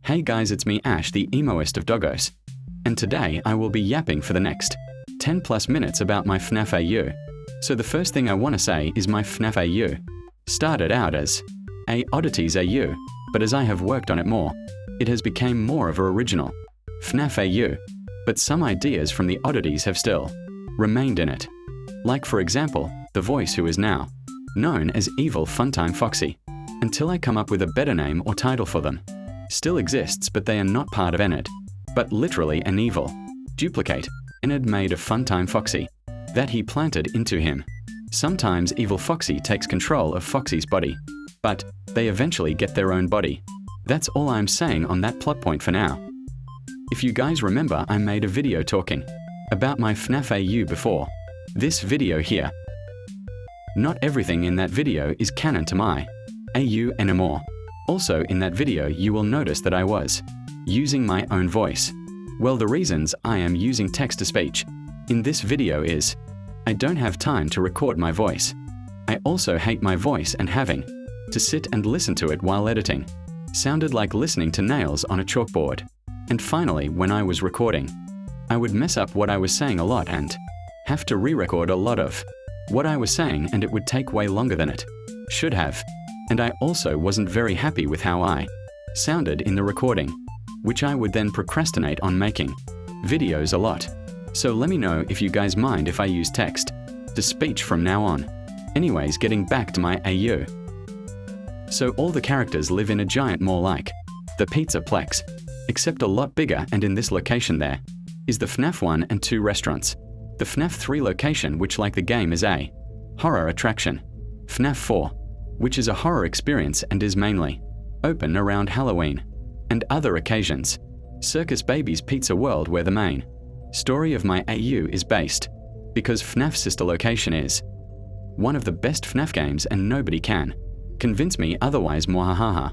Hey guys, it's me Ash, the emoest of doggos. And today I will be yapping for the next 10 plus minutes about my FNAF AU. So the first thing I want to say is my FNAF AU started out as a oddities AU, but as I have worked on it more, it has become more of a original FNAF AU, but some ideas from the oddities have still remained in it. Like for example, the voice who is now known as Evil Funtime Foxy, until I come up with a better name or title for them, still exists, but they are not part of ennerd, but literally an evil duplicate ennerd made of Funtime Foxy that he planted into him. Sometimes Evil Foxy takes control of Foxy's body, but they eventually get their own body. That's all I'm saying on that plot point for now. If you guys remember, I made a video talking about my FNAF AU before this video here. Not everything in that video is canon to my AU anymore. Also in that video you will notice that I was using my own voice. Well, the reasons I am using text-to-speech in this video is I don't have time to record my voice. I also hate my voice, and having to sit and listen to it while editing sounded like listening to nails on a chalkboard. And finally, when I was recording, I would mess up what I was saying a lot and have to re-record a lot of what I was saying, and it would take way longer than it should have. And I also wasn't very happy with how I sounded in the recording, which I would then procrastinate on making videos a lot. So let me know if you guys mind if I use text-to-speech from now on. Anyways, getting back to my AU. So all the characters live in a giant mall like the Pizza Plex, except a lot bigger, and in this location there is the FNAF 1 and 2 restaurants. The FNAF 3 location, which like the game is a horror attraction. FNAF 4, which is a horror experience and is mainly open around Halloween and other occasions. Circus Baby's Pizza World, where the main story of my AU is based, because FNAF's sister location is one of the best FNAF games and nobody can convince me otherwise, mwahaha.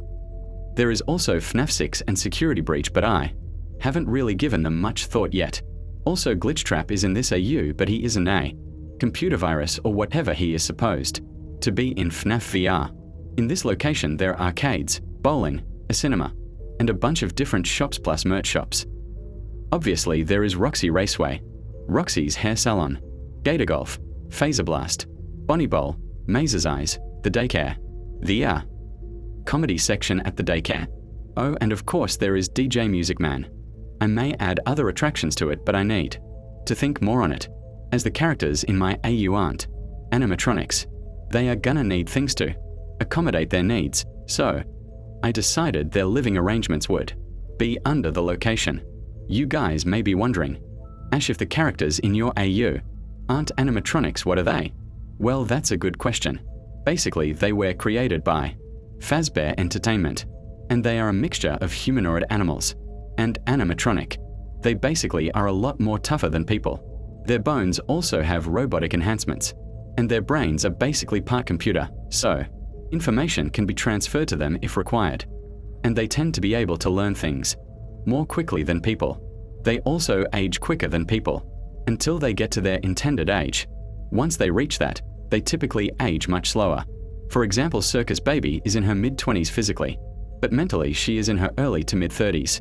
There is also FNAF 6 and Security Breach, but I haven't really given them much thought yet. Also, Glitch Trap is in this AU, but he isn't a computer virus or whatever he is supposed to be in FNAF VR. In this location there are arcades, bowling, a cinema, and a bunch of different shops plus merch shops. Obviously there is Roxy Raceway, Roxy's Hair Salon, Gator Golf, Phaser Blast, Bonnie Bowl, Mazer's Eyes, the daycare, the comedy section at the daycare. Oh, and of course there is DJ Music Man. I may add other attractions to it, but I need to think more on it, as the characters in my AU aren't animatronics. They are gonna need things to accommodate their needs, so I decided their living arrangements would be under the location. You guys may be wondering, Ash, if the characters in your AU aren't animatronics, what are they? Well, that's a good question. Basically, they were created by Fazbear Entertainment, and they are a mixture of humanoid animals and animatronic. They basically are a lot more tougher than people. Their bones also have robotic enhancements, and their brains are basically part computer, so information can be transferred to them if required. And they tend to be able to learn things more quickly than people. They also age quicker than people, until they get to their intended age. Once they reach that, they typically age much slower. For example, Circus Baby is in her mid-20s physically, but mentally she is in her early to mid-30s.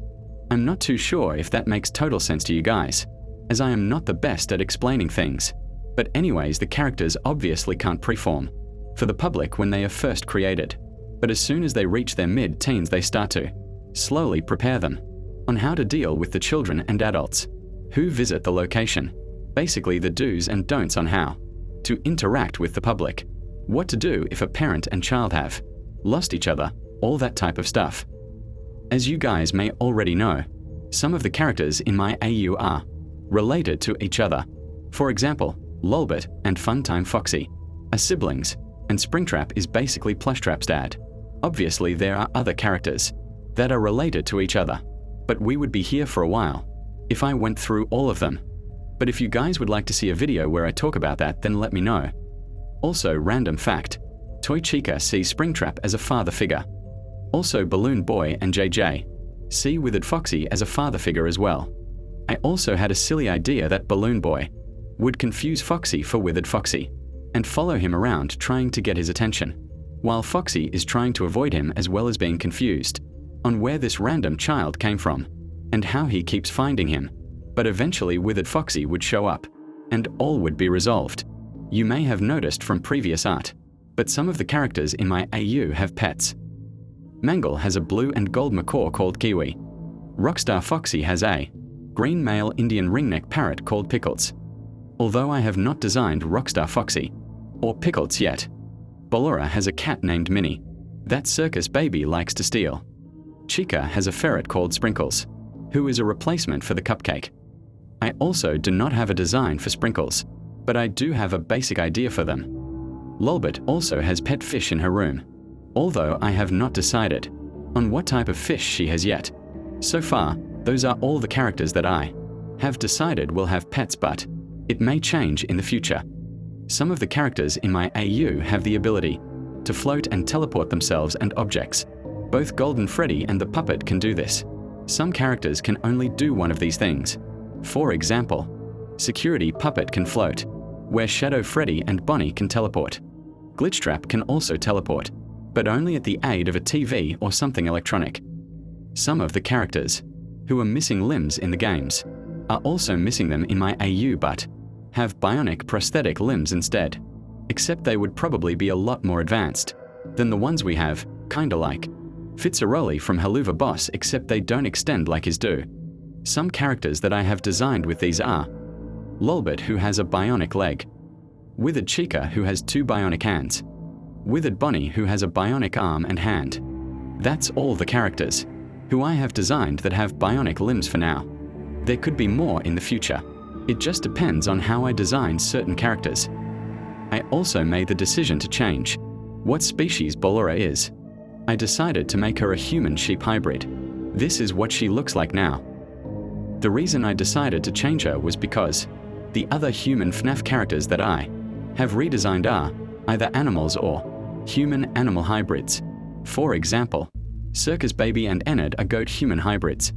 I'm not too sure if that makes total sense to you guys, as I am not the best at explaining things. But anyways, the characters obviously can't preform for the public when they are first created, but as soon as they reach their mid-teens they start to slowly prepare them on how to deal with the children and adults who visit the location. Basically the do's and don'ts on how to interact with the public, what to do if a parent and child have lost each other, all that type of stuff. As you guys may already know, some of the characters in my AU are related to each other. For example, Lolbit and Funtime Foxy are siblings, and Springtrap is basically Plushtrap's dad. Obviously there are other characters that are related to each other, but we would be here for a while if I went through all of them. But if you guys would like to see a video where I talk about that, then let me know. Also, random fact, Toy Chica sees Springtrap as a father figure. Also, Balloon Boy and JJ see Withered Foxy as a father figure as well. I also had a silly idea that Balloon Boy would confuse Foxy for Withered Foxy and follow him around trying to get his attention, while Foxy is trying to avoid him as well as being confused. on where this random child came from and how he keeps finding him, but eventually Withered Foxy would show up and all would be resolved. You may have noticed from previous art, but some of the characters in my AU have pets. Mangle has a blue and gold macaw called Kiwi. Rockstar Foxy has a green male Indian ringneck parrot called Pickles. Although I have not designed Rockstar Foxy or Pickles yet, Ballora has a cat named Minnie that Circus Baby likes to steal. Chica has a ferret called Sprinkles, who is a replacement for the cupcake. I also do not have a design for Sprinkles, but I do have a basic idea for them. Lolbit also has pet fish in her room, although I have not decided on what type of fish she has yet. So far, those are all the characters that I have decided will have pets, but it may change in the future. Some of the characters in my AU have the ability to float and teleport themselves and objects. Both Golden Freddy and the puppet can do this. Some characters can only do one of these things. For example, Security Puppet can float, where Shadow Freddy and Bonnie can teleport. Glitchtrap can also teleport, but only at the aid of a TV or something electronic. Some of the characters who are missing limbs in the games are also missing them in my AU but have bionic prosthetic limbs instead, except they would probably be a lot more advanced than the ones we have, kinda like Fitzaroli from Haluva Boss, except they don't extend like his do. Some characters that I have designed with these are Lolbit, who has a bionic leg, Withered Chica, who has 2 bionic hands, Withered Bonnie, who has a bionic arm and hand. That's all the characters who I have designed that have bionic limbs for now. There could be more in the future. It just depends on how I design certain characters. I also made the decision to change what species Ballora is. I decided to make her a human-sheep hybrid. This is what she looks like now. The reason I decided to change her was because the other human FNAF characters that I have redesigned are either animals or human-animal hybrids. For example, Circus Baby and Ennerd are goat-human hybrids.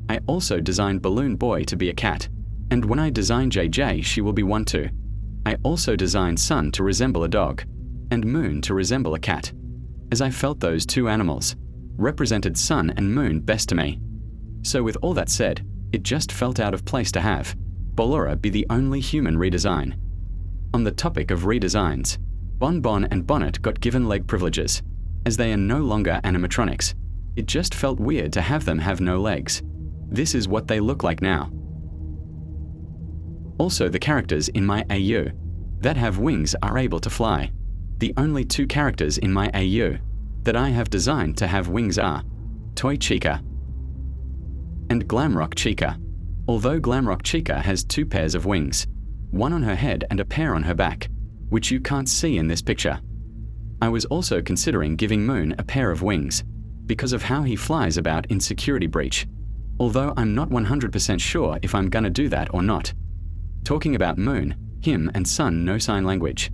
I also designed Balloon Boy to be a cat, and when I design JJ, she will be one too. I also designed Sun to resemble a dog, and Moon to resemble a cat, as I felt those 2 animals represented Sun and Moon best to me. So with all that said, it just felt out of place to have Ballora be the only human redesign. On the topic of redesigns, Bonbon and Bonnet got given leg privileges, as they are no longer animatronics. It just felt weird to have them have no legs. This is what they look like now. Also, the characters in my AU that have wings are able to fly. The only 2 characters in my AU that I have designed to have wings are Toy Chica and Glamrock Chica. Although Glamrock Chica has 2 pairs of wings, one on her head and a pair on her back, which you can't see in this picture. I was also considering giving Moon a pair of wings because of how he flies about in Security Breach, although I'm not 100% sure if I'm gonna do that or not. Talking about Moon, him and Sun know sign language,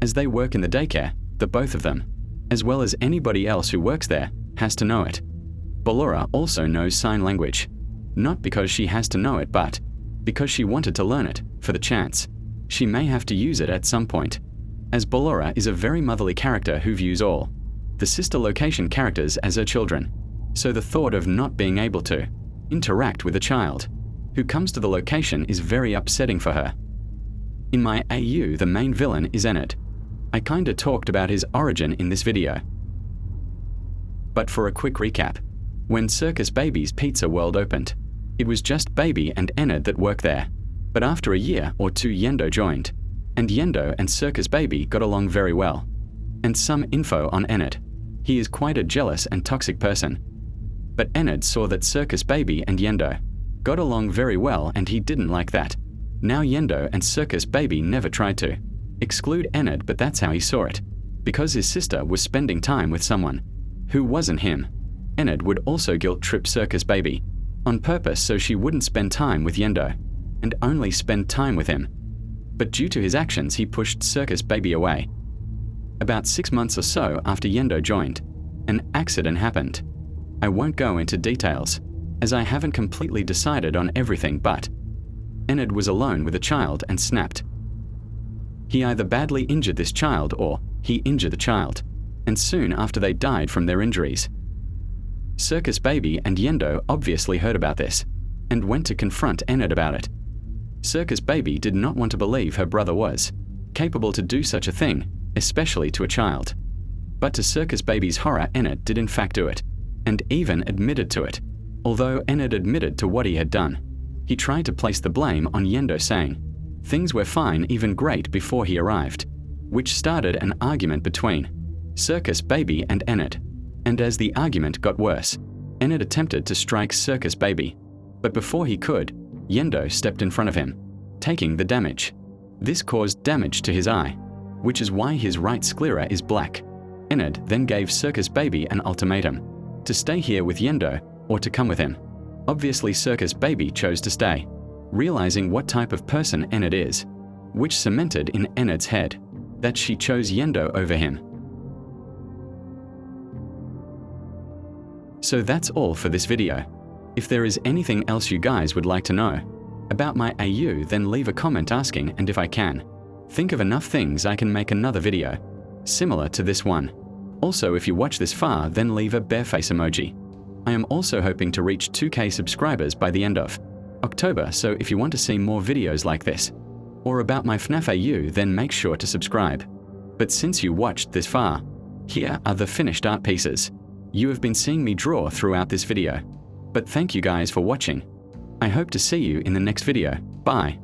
as they work in the daycare. The both of them, as well as anybody else who works there, has to know it. Ballora also knows sign language, not because she has to know it, but because she wanted to learn it for the chance she may have to use it at some point, as Ballora is a very motherly character who views all the sister location characters as her children, so the thought of not being able to interact with a child who comes to the location is very upsetting for her. In my AU, the main villain is Ennerd. I kinda talked about his origin in this video. But for a quick recap, when Circus Baby's Pizza World opened, it was just Baby and Ennerd that worked there. But after a year or 2, Yendo joined, and Yendo and Circus Baby got along very well. And some info on Ennerd. He is quite a jealous and toxic person. But Ennerd saw that Circus Baby and Yendo got along very well and he didn't like that. Now Yendo and Circus Baby never tried to exclude Ennerd, but that's how he saw it. Because his sister was spending time with someone who wasn't him, Ennerd would also guilt trip Circus Baby on purpose so she wouldn't spend time with Yendo and only spend time with him. But due to his actions, he pushed Circus Baby away. About 6 months or so after Yendo joined, an accident happened. I won't go into details, as I haven't completely decided on everything, but Ennerd was alone with a child and snapped. He either badly injured this child or he injured the child, and soon after they died from their injuries. Circus Baby and Yendo obviously heard about this and went to confront Ennerd about it. Circus Baby did not want to believe her brother was capable to do such a thing, especially to a child. But to Circus Baby's horror, Ennerd did in fact do it, and even admitted to it. Although Ennerd admitted to what he had done, he tried to place the blame on Yendo, saying things were fine, even great, before he arrived, which started an argument between Circus Baby and Ennerd. And as the argument got worse, Ennerd attempted to strike Circus Baby, but before he could, Yendo stepped in front of him, taking the damage. This caused damage to his eye, which is why his right sclera is black. Ennerd then gave Circus Baby an ultimatum, to stay here with Yendo or to come with him. Obviously Circus Baby chose to stay, realizing what type of person Ennerd is, which cemented in Ennerd's head that she chose Yendo over him. So that's all for this video. If there is anything else you guys would like to know about my AU, then leave a comment asking, and if I can think of enough things, I can make another video similar to this one. Also, if you watch this far, then leave a bear face emoji. I am also hoping to reach 2K subscribers by the end of October, so if you want to see more videos like this or about my FNAF AU, then make sure to subscribe. But since you watched this far, here are the finished art pieces you have been seeing me draw throughout this video. But thank you guys for watching. I hope to see you in the next video. Bye.